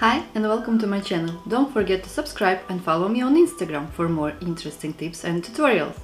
Hi and welcome to my channel. Don't forget to subscribe and follow me on Instagram for more interesting tips and tutorials.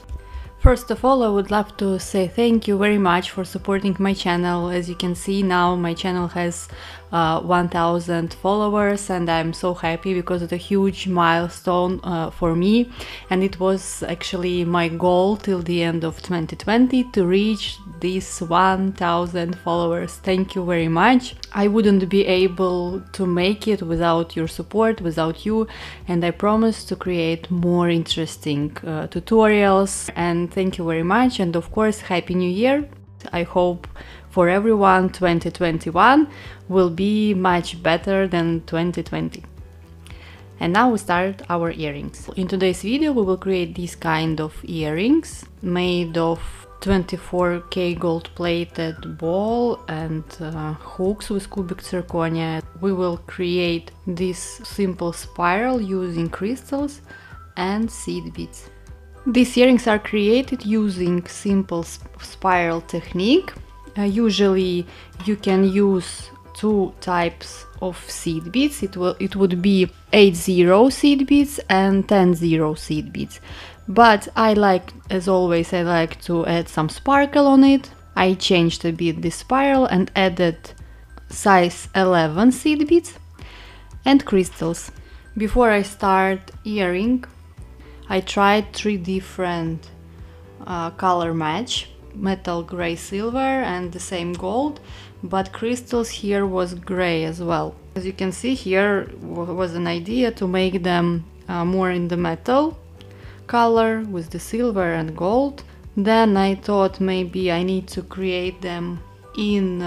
First of all, I would love to say thank you very much for supporting my channel. As you can see now, my channel has 1000 followers and I'm so happy because it's a huge milestone for me, and it was actually my goal till the end of 2020 to reach these 1000 followers. Thank you very much. I wouldn't be able to make it without your support, without you, and I promise to create more interesting tutorials. And thank you very much, and of course, Happy New Year! I hope for everyone 2021 will be much better than 2020. And now we start our earrings. In today's video we will create these kind of earrings made of 24K gold plated ball and hooks with cubic zirconia. We will create this simple spiral using crystals and seed beads. These earrings are created using simple spiral technique. Usually you can use two types of seed beads. It would be 8-0 seed beads and 10-0 seed beads. But I like, as always, I like to add some sparkle on it. I changed a bit the spiral and added size 11 seed beads and crystals. Before I start earring, I tried 3 different color match, metal, gray, silver and the same gold, but crystals here was gray as well. As you can see, here was an idea to make them more in the metal color with the silver and gold. Then I thought maybe I need to create them in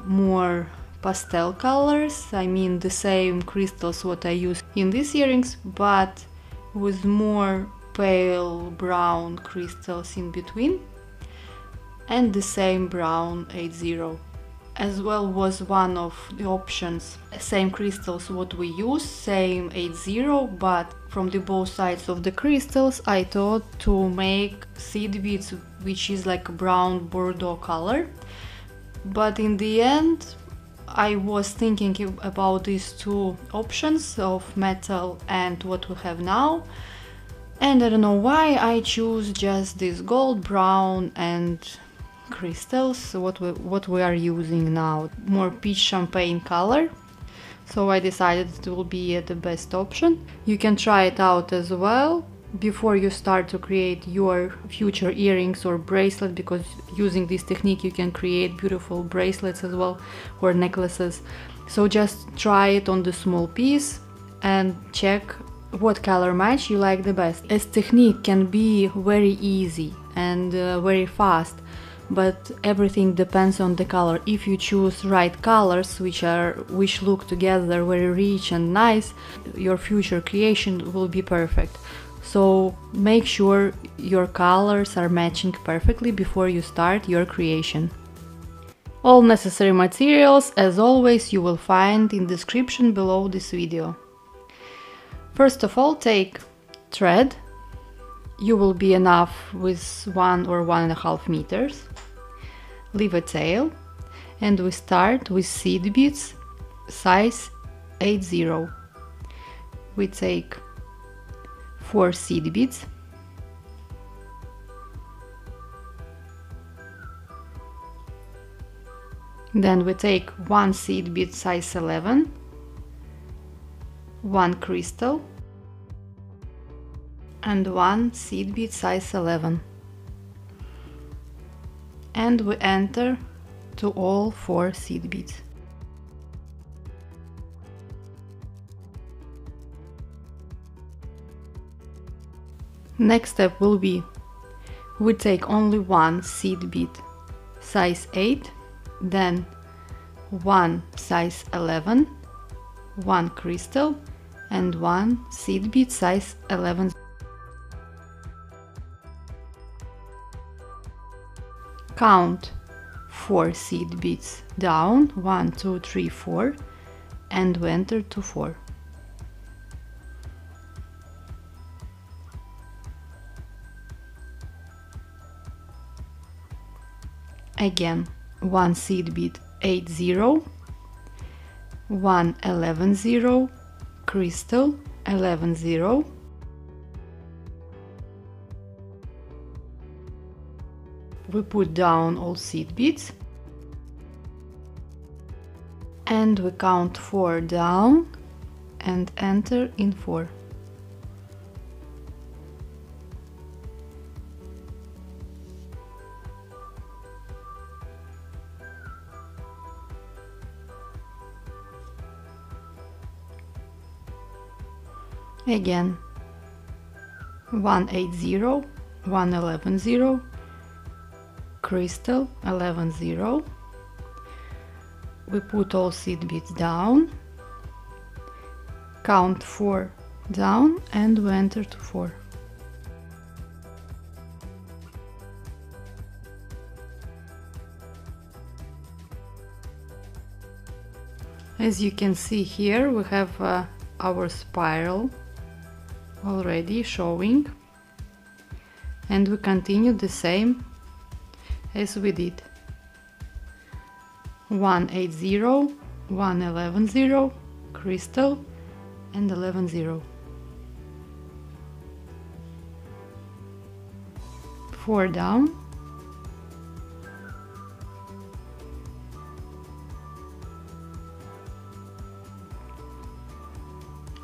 more pastel colors, I mean the same crystals what I use in these earrings, but with more pale brown crystals in between, and the same brown 8-0 as well was one of the options. Same crystals what we use, same 8-0, but from the both sides of the crystals I thought to make seed beads which is like a brown Bordeaux color. But in the end I was thinking about these two options of metal and what we have now, and I don't know why I choose just this gold, brown and crystals, what we are using now, more peach champagne color. So I decided it will be the best option. You can try it out as well before you start to create your future earrings or bracelet, because using this technique you can create beautiful bracelets as well or necklaces. So just try it on the small piece and check what color match you like the best. This technique can be very easy and very fast, but everything depends on the color. If you choose right colors which look together very rich and nice, your future creation will be perfect. So make sure your colors are matching perfectly before you start your creation. All necessary materials, as always, you will find in description below this video. First of all, take thread. You will be enough with 1 or 1.5 meters. Leave a tail, and we start with seed beads size 8-0. We take 4 seed beads, then we take 1 seed bead size 11, 1 crystal and 1 seed bead size 11, and we enter to all 4 seed beads. Next step will be we take only 1 seed bead size 8, then 1 size 11, 1 crystal and 1 seed bead size 11. Count 4 seed beads down, 1, 2, 3, 4, and we enter to 4. Again, 1 seed bead 8-0, 1 11-0, crystal 11-0, we put down all seed beads and we count 4 down and enter in 4. Again 180, 111-0, crystal 11-0, we put all seed beads down, count 4 down and we enter to 4. As you can see here, we have our spiral already showing, and we continue the same as we did. 180, 111-0, crystal and 11-0. 4 down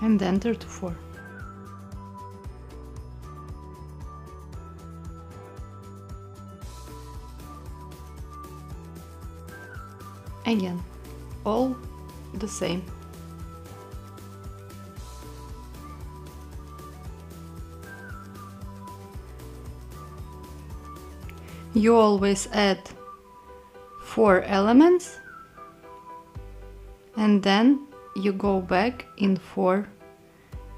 and enter to 4. Again, all the same. You always add 4 elements and then you go back in 4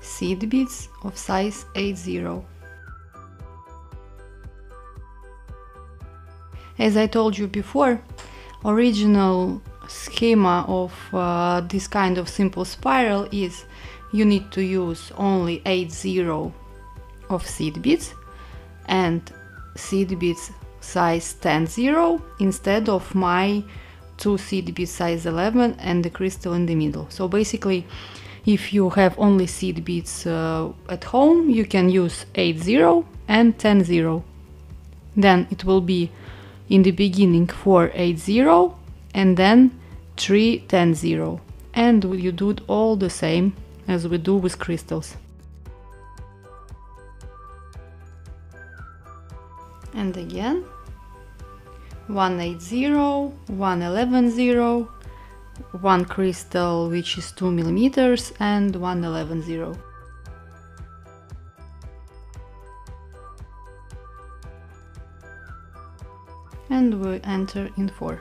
seed beads of size 80. As I told you before, original schema of this kind of simple spiral is you need to use only 80 of seed beads and seed beads size 10-0 instead of my 2 seed beads size 11 and the crystal in the middle. So basically, if you have only seed beads at home, you can use 80 and 10-0. Then it will be in the beginning 4-80 and then 3-10-0, and you do all the same as we do with crystals. And again 180, 111-0, 1 crystal which is 2 millimeters and 111-0. And we enter in 4.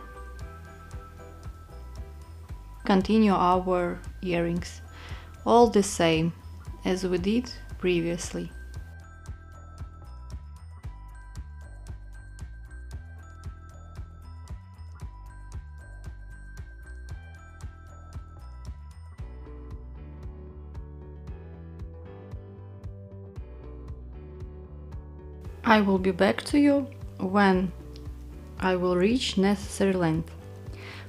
Continue our earrings, all the same as we did previously. I will be back to you when I will reach necessary length.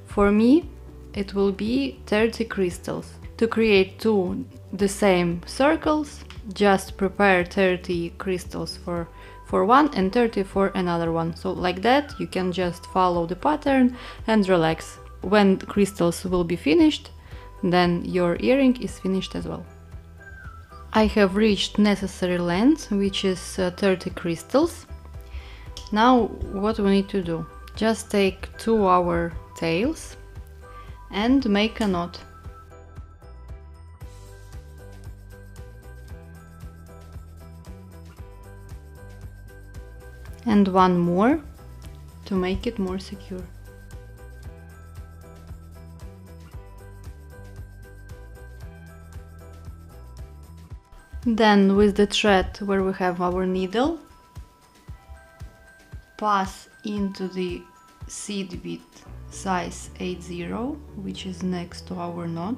For me, it will be 30 crystals. To create 2 the same circles, just prepare 30 crystals for one and 30 for another one. So like that, you can just follow the pattern and relax. When the crystals will be finished, then your earring is finished as well. I have reached necessary length, which is 30 crystals. Now what we need to do, just take 2 our tails and make a knot. And 1 more to make it more secure. Then with the thread where we have our needle, pass into the seed bead size 80, which is next to our knot.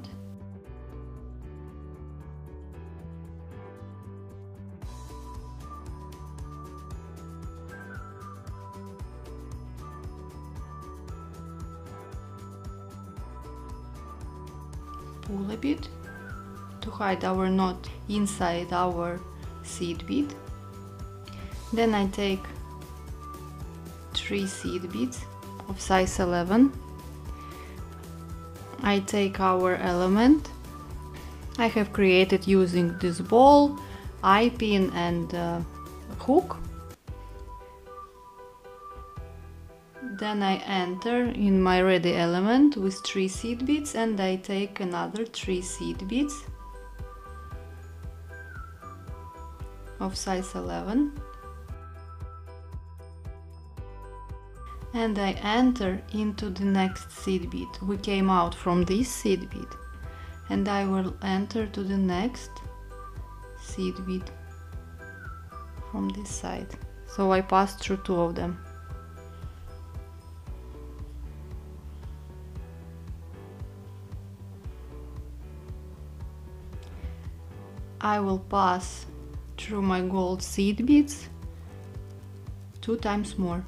Pull a bit to hide our knot inside our seed bead. Then I take 3 seed beads of size 11. I take our element I have created using this ball, eye pin and hook. Then I enter in my ready element with 3 seed beads and I take another 3 seed beads of size 11. And I enter into the next seed bead. We came out from this seed bead and I will enter to the next seed bead from this side. So I pass through 2 of them. I will pass through my gold seed beads 2 times more.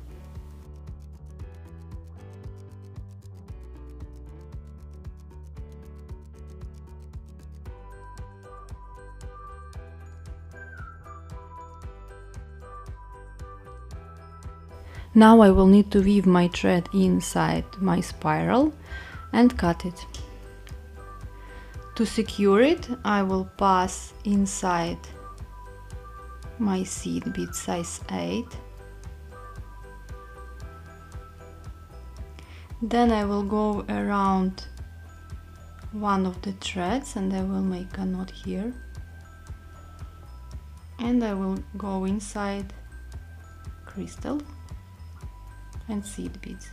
Now I will need to weave my thread inside my spiral and cut it. To secure it, I will pass inside my seed bead size 8. Then I will go around one of the threads and I will make a knot here. And I will go inside crystal and seed beads.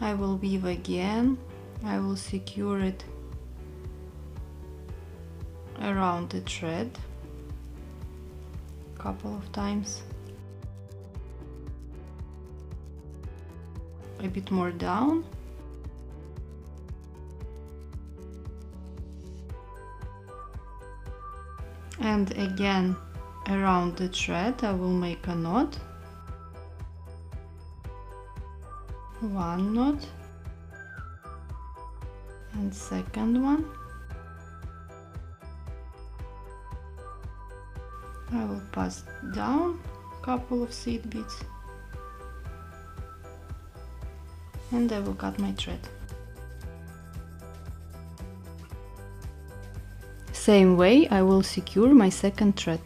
I will weave again. I will secure it around the thread a couple of times. A bit more down. And again around the thread I will make a knot. 1 knot and second one. I will pass down a couple of seed beads and I will cut my thread. Same way I will secure my second thread.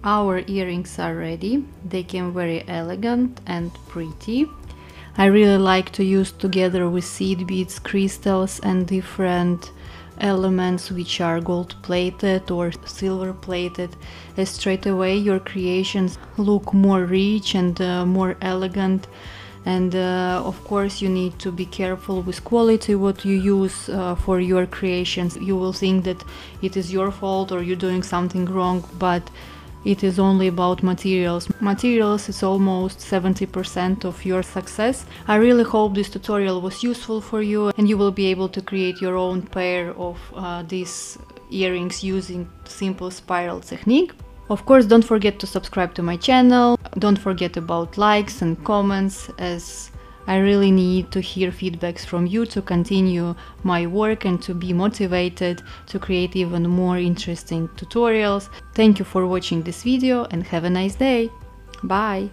Our earrings are ready. They came very elegant and pretty. I really like to use together with seed beads, crystals and different elements which are gold plated or silver plated, as straight away your creations look more rich and more elegant. And of course you need to be careful with quality what you use for your creations. You will think that it is your fault or you're doing something wrong, but it is only about materials. Materials is almost 70% of your success. I really hope this tutorial was useful for you and you will be able to create your own pair of these earrings using simple spiral technique. Of course, don't forget to subscribe to my channel. Don't forget about likes and comments, as I really need to hear feedbacks from you to continue my work and to be motivated to create even more interesting tutorials. Thank you for watching this video and have a nice day. Bye!